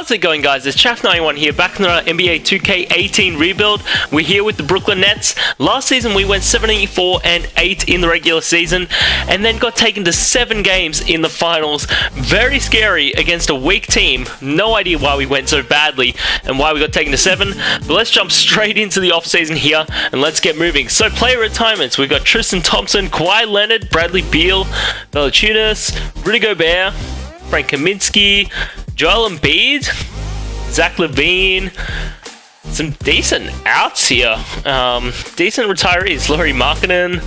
How's it going, guys? It's Chaff91 here, back in the NBA 2K18 rebuild. We're here with the Brooklyn Nets. Last season we went 74-8 in the regular season, and then got taken to 7 games in the finals. Very scary against a weak team. No idea why we went so badly and why we got taken to 7. But let's jump straight into the offseason here and let's get moving. So player retirements, we've got Tristan Thompson, Kawhi Leonard, Bradley Beal, Valanciunas, Rudy Gobert, Frank Kaminsky, Joel Embiid, Zach LaVine. Some decent outs here. Decent retirees. Lauri Markkanen.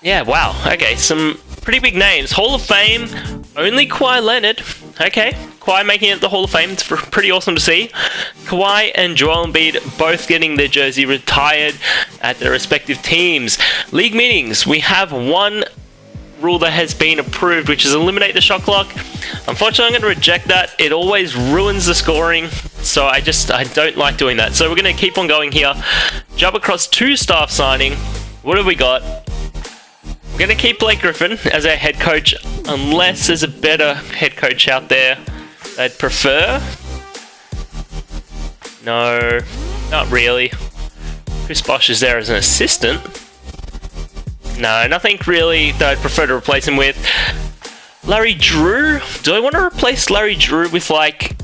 Yeah, wow. Okay, some pretty big names. Hall of Fame, only Kawhi Leonard. Okay, Kawhi making it the Hall of Fame. It's pretty awesome to see. Kawhi and Joel Embiid both getting their jersey retired at their respective teams. League meetings. We have one rule that has been approved, which is eliminate the shot clock. Unfortunately, I'm going to reject that. It always ruins the scoring, so I don't like doing that. So we're going to keep on going here. Jump across to staff signing. What have we got? We're going to keep Blake Griffin as our head coach, unless there's a better head coach out there I'd prefer. No, not really. Chris Bosh is there as an assistant. No, nothing really that I'd prefer to replace him with. Larry Drew? Do I want to replace Larry Drew with, like...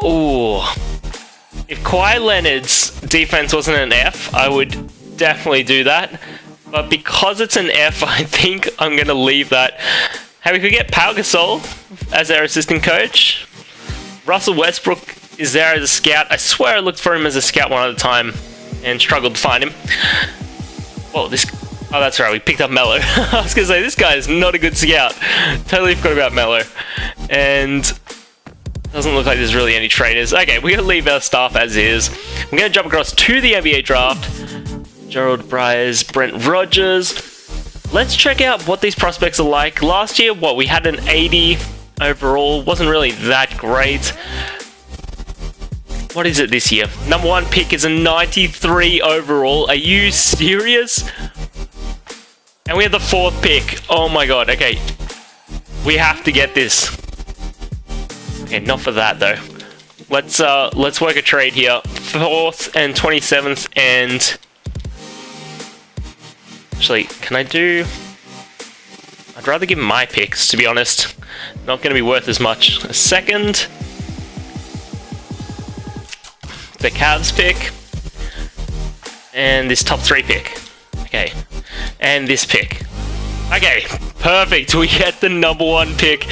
Ooh. If Kawhi Leonard's defense wasn't an F, I would definitely do that. But because it's an F, I think I'm going to leave that. Hey, we could get Pau Gasol as our assistant coach. Russell Westbrook is there as a scout. I swear I looked for him as a scout one at a time and struggled to find him. Oh, that's right, we picked up Melo. I was going to say, this guy is not a good scout. Totally forgot about Melo. And doesn't look like there's really any traders. Okay, we're going to leave our staff as is. We're going to jump across to the NBA draft. Gerald Bryers, Brent Rogers. Let's check out what these prospects are like. Last year, we had an 80 overall. Wasn't really that great. What is it this year? Number 1 pick is a 93 overall. Are you serious? And we have the 4th pick. Oh my god, okay. We have to get this. Okay, not for that though. Let's work a trade here. 4th and 27th and... Actually, can I do... I'd rather give my picks, to be honest. Not going to be worth as much. A 2nd. The Cavs pick. And this top 3 pick. Okay. And this pick. Okay, perfect. We get the number 1 pick.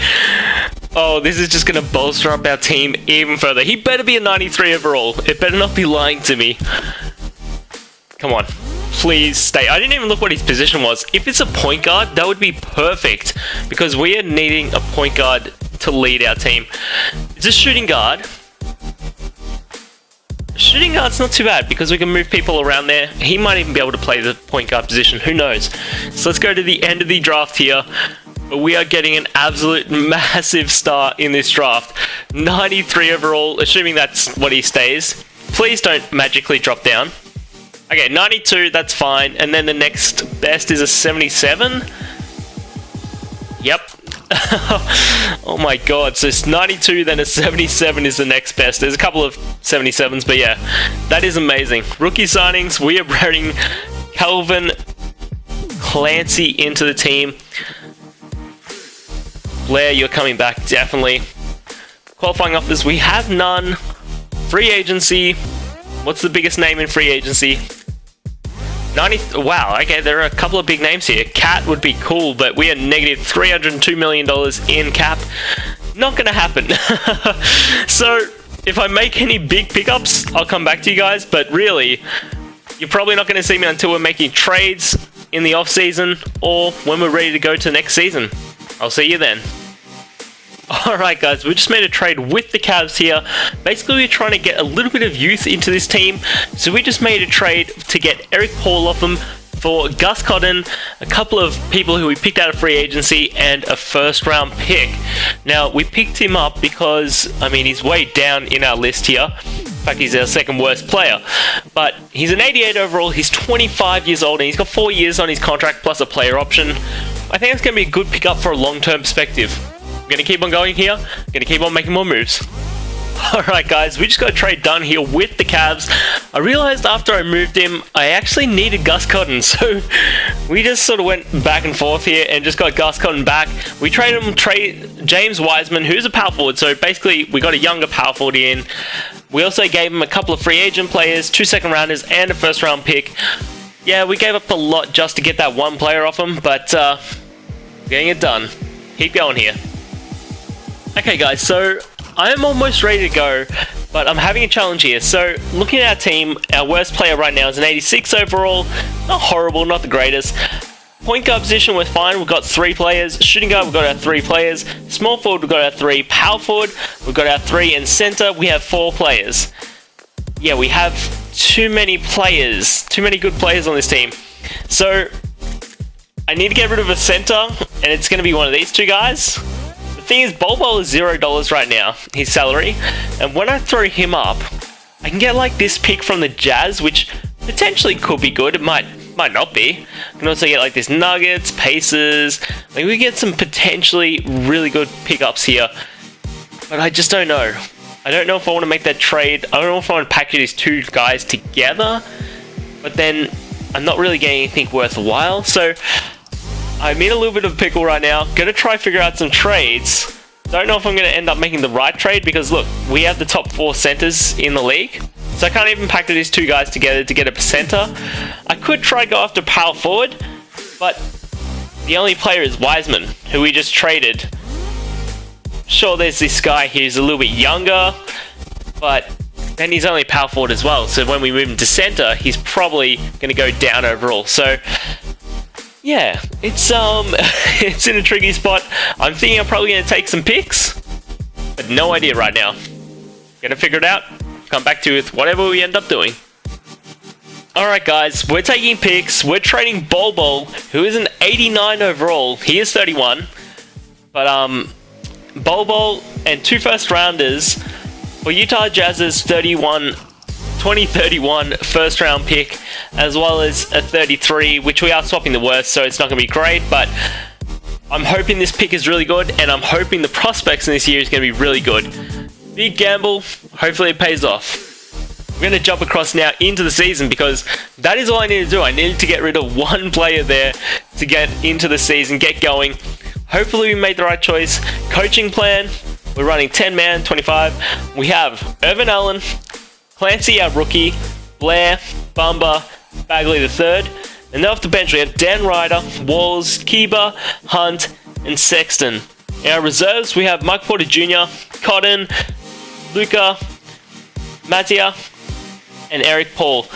Oh, this is just going to bolster up our team even further. He better be a 93 overall. It better not be lying to me. Come on. Please stay. I didn't even look what his position was. If it's a point guard, that would be perfect. Because we are needing a point guard to lead our team. It's a shooting guard. Shooting guard's not too bad because we can move people around there. He might even be able to play the point guard position. Who knows? So let's go to the end of the draft here. We are getting an absolute massive start in this draft. 93 overall, assuming that's what he stays. Please don't magically drop down. Okay, 92, that's fine. And then the next best is a 77. Yep. Oh my god, so it's 92, then a 77 is the next best. There's a couple of 77s, but yeah, that is amazing. Rookie signings, we are bringing Calvin Clancy into the team. Blair, you're coming back, definitely. Qualifying offers, we have none. Free agency, what's the biggest name in free agency? 90. Wow, okay, there are a couple of big names here. Cat would be cool, but we are negative $302 million in cap. Not gonna happen. So, if I make any big pickups, I'll come back to you guys, but really, you're probably not gonna see me until we're making trades in the off-season or when we're ready to go to next season. I'll see you then. Alright guys, we just made a trade with the Cavs here. Basically, we're trying to get a little bit of youth into this team. So we just made a trade to get Eric Paul off them for Gus Cotton, a couple of people who we picked out of free agency, and a 1st round pick. Now, we picked him up because, I mean, he's way down in our list here. In fact, he's our 2nd worst player. But he's an 88 overall, he's 25 years old, and he's got 4 years on his contract plus a player option. I think it's going to be a good pickup for a long-term perspective. I'm going to keep on going here. I'm going to keep on making more moves. Alright guys, we just got a trade done here with the Cavs. I realized after I moved him, I actually needed Gus Cotton, so we just sort of went back and forth here and just got Gus Cotton back. We traded him James Wiseman, who's a power forward, so basically we got a younger power forward in. We also gave him a couple of free agent players, 2 second rounders, and a first round pick. Yeah, we gave up a lot just to get that one player off him, but getting it done. Keep going here. Okay guys, so I am almost ready to go, but I'm having a challenge here. So, looking at our team, our worst player right now is an 86 overall. Not horrible, not the greatest. Point guard position, we're fine. We've got 3 players. Shooting guard, we've got our 3 players. Small forward, we've got our 3. Power forward, we've got our 3. And center, we have 4 players. Yeah, we have too many players. Too many good players on this team. So, I need to get rid of a center, and it's going to be one of these 2 guys. The thing is, Bol is $0 right now, his salary, and when I throw him up, I can get like this pick from the Jazz, which potentially could be good. It might not be. I can also get like this Nuggets, Pacers. Like we get some potentially really good pickups here, but I just don't know. I don't know if I want to make that trade. I don't know if I want to package these 2 guys together, but then I'm not really getting anything worthwhile. So I'm in a little bit of a pickle right now. Gonna try figure out some trades. Don't know if I'm gonna end up making the right trade because look, we have the top 4 centers in the league. So I can't even pack these 2 guys together to get a center. I could try go after power forward, but the only player is Wiseman, who we just traded. Sure, there's this guy here who's a little bit younger, but then he's only power forward as well. So when we move him to center, he's probably gonna go down overall. So yeah, it's it's in a tricky spot. I'm thinking I'm probably going to take some picks, but no idea right now. Gonna figure it out. Come back to you with whatever we end up doing. Alright guys, we're taking picks. We're trading Bol, who is an 89 overall. He is 31. But Bol and 2 first rounders for Utah Jazz's 2031 first round pick, as well as a 33, which we are swapping the worst, so it's not going to be great, but I'm hoping this pick is really good, and I'm hoping the prospects in this year is going to be really good. Big gamble, hopefully it pays off. We're going to jump across now into the season because that is all I need to do. I need to get rid of 1 player there to get into the season, get going. Hopefully we made the right choice. Coaching plan, we're running 10-man, 25. We have Irvin Allen, Clancy, our rookie, Blair, Bamba, Bagley the third, and then off the bench we have Dan Ryder, Walls, Kiba, Hunt, and Sexton. In our reserves we have Mike Porter Jr., Cotton, Luca, Mattia, and Eric Paul.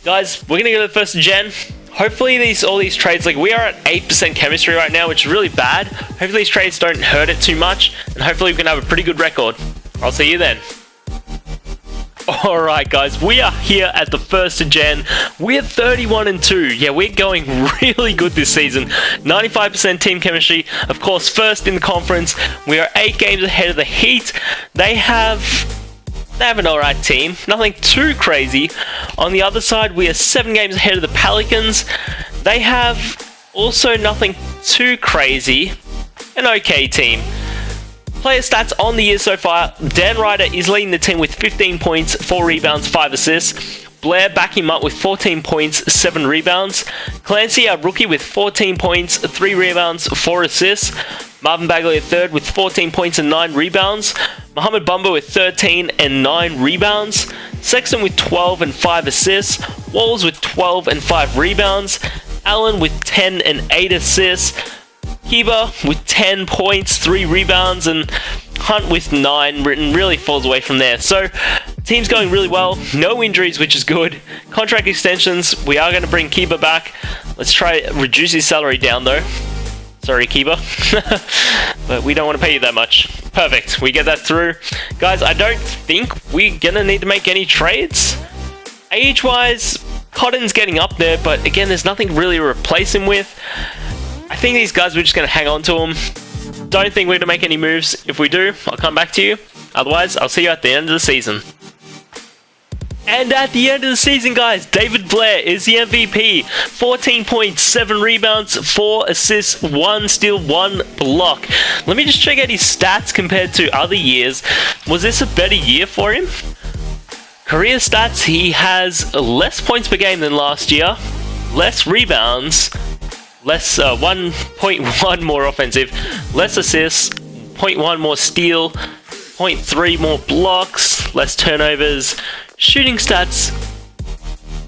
Guys, we're gonna go to the first gen. Hopefully all these trades, like we are at 8% chemistry right now, which is really bad. Hopefully these trades don't hurt it too much, and hopefully we can have a pretty good record. I'll see you then. Alright guys, we are here at the first gen. We're 31-2. Yeah, we're going really good this season. 95% team chemistry. Of course, first in the conference. We are 8 games ahead of the Heat. They have an alright team. Nothing too crazy. On the other side, we are 7 games ahead of the Pelicans. They have also nothing too crazy. An okay team. Player stats on the year so far. Dan Ryder is leading the team with 15 points, 4 rebounds, 5 assists. Blair back him up with 14 points, 7 rebounds. Clancy, our rookie, with 14 points, 3 rebounds, 4 assists. Marvin Bagley, a third, with 14 points and 9 rebounds. Mohamed Bamba with 13 and 9 rebounds. Sexton with 12 and 5 assists. Walls with 12 and 5 rebounds. Allen with 10 and 8 assists. Kiba with 10 points, 3 rebounds, and Hunt with 9. Really falls away from there. So, team's going really well. No injuries, which is good. Contract extensions, we are going to bring Kiba back. Let's try reduce his salary down, though. Sorry, Kiba. But we don't want to pay you that much. Perfect. We get that through. Guys, I don't think we're going to need to make any trades. Age-wise, Cotton's getting up there, but again, there's nothing really to replace him with. I think these guys, we're just going to hang on to them. Don't think we're going to make any moves. If we do, I'll come back to you. Otherwise, I'll see you at the end of the season. And at the end of the season, guys, David Blair is the MVP. 14 points, 7 rebounds, 4 assists, 1 steal, 1 block. Let me just check out his stats compared to other years. Was this a better year for him? Career stats, he has less points per game than last year, less rebounds, less 1.1 more offensive, less assists, 0.1 more steal, 0.3 more blocks, less turnovers. Shooting stats,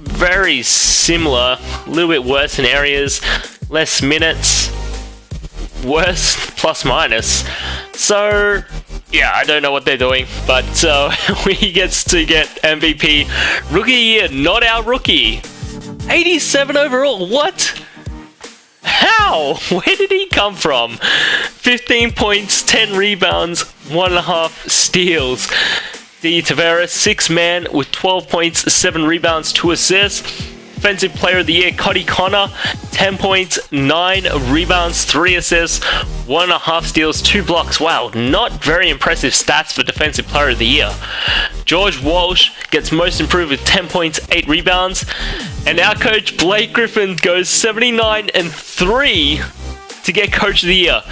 very similar, a little bit worse in areas, less minutes, worse plus minus. So yeah, I don't know what they're doing, but he gets to get MVP. Rookie year, not our rookie. 87 overall, what? How? Where did he come from? 15 points, 10 rebounds, 1.5 steals. D. Tavares, 6-man with 12 points, 7 rebounds, 2 assists. Defensive Player of the Year, Cody Connor, 10 points, 9 rebounds, 3 assists, 1.5 steals, 2 blocks. Wow, not very impressive stats for Defensive Player of the Year. George Walsh gets Most Improved with 10 points, 8 rebounds. And our coach, Blake Griffin, goes 79-3 to get Coach of the Year.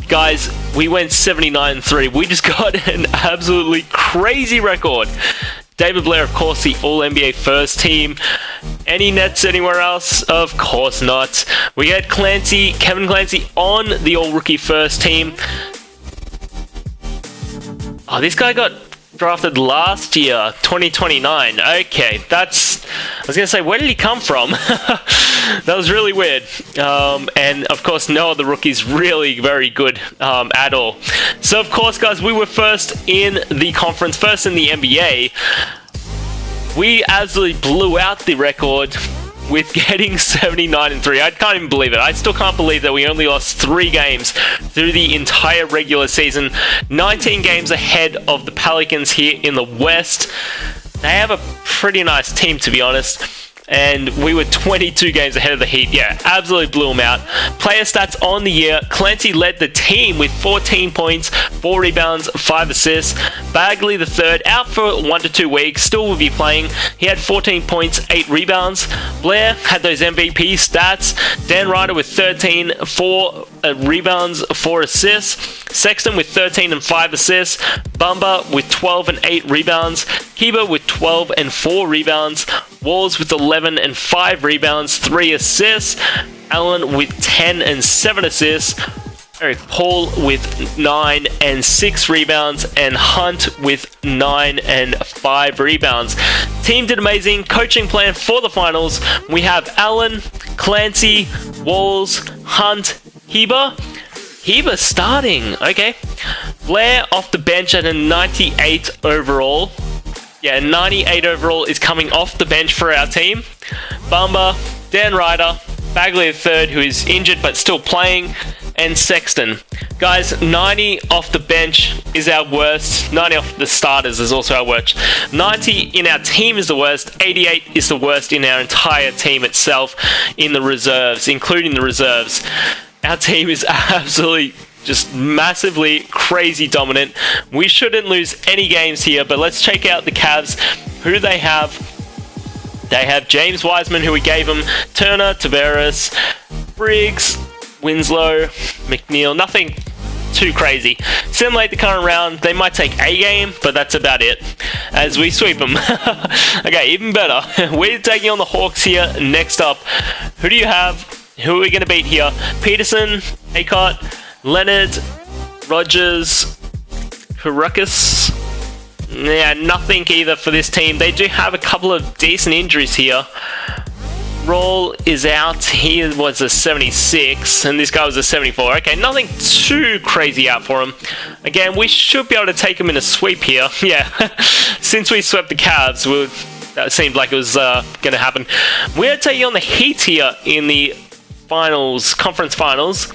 Guys, we went 79-3. We just got an absolutely crazy record. David Blair, of course, the All-NBA first team. Any Nets anywhere else? Of course not. We get Kevin Clancy on the All-Rookie first team. Oh, this guy got drafted last year, 2029. Okay, I was going to say, where did he come from? That was really weird. And of course, no other rookies really very good at all. So of course, guys, we were first in the conference, first in the NBA. We absolutely blew out the record with getting 79-3. I can't even believe it. I still can't believe that we only lost 3 games through the entire regular season. 19 games ahead of the Pelicans here in the West. They have a pretty nice team, to be honest. And we were 22 games ahead of the Heat. Yeah, absolutely blew them out. Player stats on the year. Clancy led the team with 14 points, 4 rebounds, 5 assists. Bagley the third, out for 1 to 2 weeks, still will be playing. He had 14 points, 8 rebounds. Blair had those MVP stats. Dan Ryder with 13, 4 rebounds, 4 assists. Sexton with 13 and 5 assists. Bumba with 12 and 8 rebounds. Kiba with 12 and 4 rebounds. Walls with 11 and 5 rebounds, 3 assists. Allen with 10 and 7 assists. Eric Paul with 9 and 6 rebounds. And Hunt with 9 and 5 rebounds. Team did amazing. Coaching plan for the finals. We have Allen, Clancy, Walls, Hunt, Heba. Heba starting. Okay. Blair off the bench at a 98 overall. Yeah, 98 overall is coming off the bench for our team. Bumba, Dan Ryder, Bagley the third, who is injured but still playing, and Sexton. Guys, 90 off the bench is our worst. 90 off the starters is also our worst. 90 in our team is the worst. 88 is the worst in our entire team itself, in the reserves, including the reserves. Our team is absolutely just massively crazy dominant. We shouldn't lose any games here, but let's check out the Cavs. Who do they have? They have James Wiseman, who we gave them, Turner, Tavares, Briggs, Winslow, McNeil. Nothing too crazy. Simulate the current round. They might take a game, but that's about it as we sweep them. Okay, even better. We're taking on the Hawks here. Next up, who do you have? Who are we going to beat here? Peterson, Aycott, Leonard, Rogers, Karakas. Yeah, nothing either for this team. They do have a couple of decent injuries here. Roll is out. He was a 76, and this guy was a 74. Okay, nothing too crazy out for him. Again, we should be able to take him in a sweep here. Yeah, since we swept the Cavs, that seemed like it was going to happen. We're taking on the Heat here in the finals, conference finals.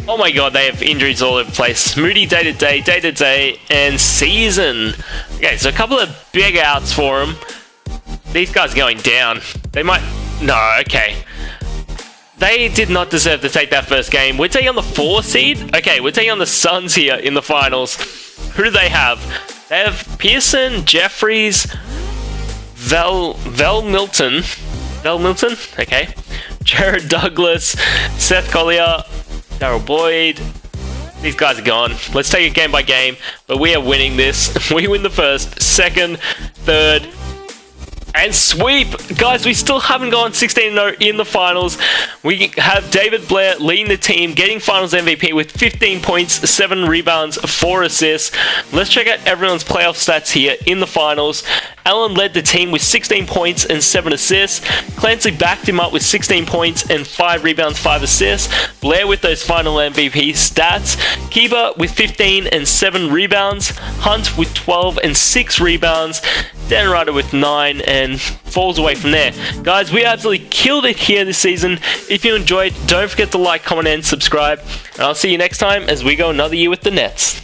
Oh my god, they have injuries all over the place. Moody day-to-day, and Season. Okay, so a couple of big outs for them. These guys are going down. They might... No, okay. They did not deserve to take that first game. We're taking on the 4 seed? Okay, we're taking on the Suns here in the finals. Who do they have? They have Pearson, Jeffries, Vel Milton? Okay. Jared Douglas, Seth Collier, Darryl Boyd, These guys are gone. Let's take it game by game, but we are winning this. We win the first, second, third, and sweep. Guys, we still haven't gone 16-0 in the finals. We have David Blair leading the team, getting finals MVP with 15 points, 7 rebounds, 4 assists. Let's check out everyone's playoff stats here in the finals. Allen led the team with 16 points and 7 assists. Clancy backed him up with 16 points and 5 rebounds, 5 assists. Blair with those final MVP stats. Kiba with 15 and 7 rebounds. Hunt with 12 and 6 rebounds. Dan Ryder with 9 and falls away from there. Guys, we absolutely killed it here this season. If you enjoyed, don't forget to like, comment, and subscribe. And I'll see you next time as we go another year with the Nets.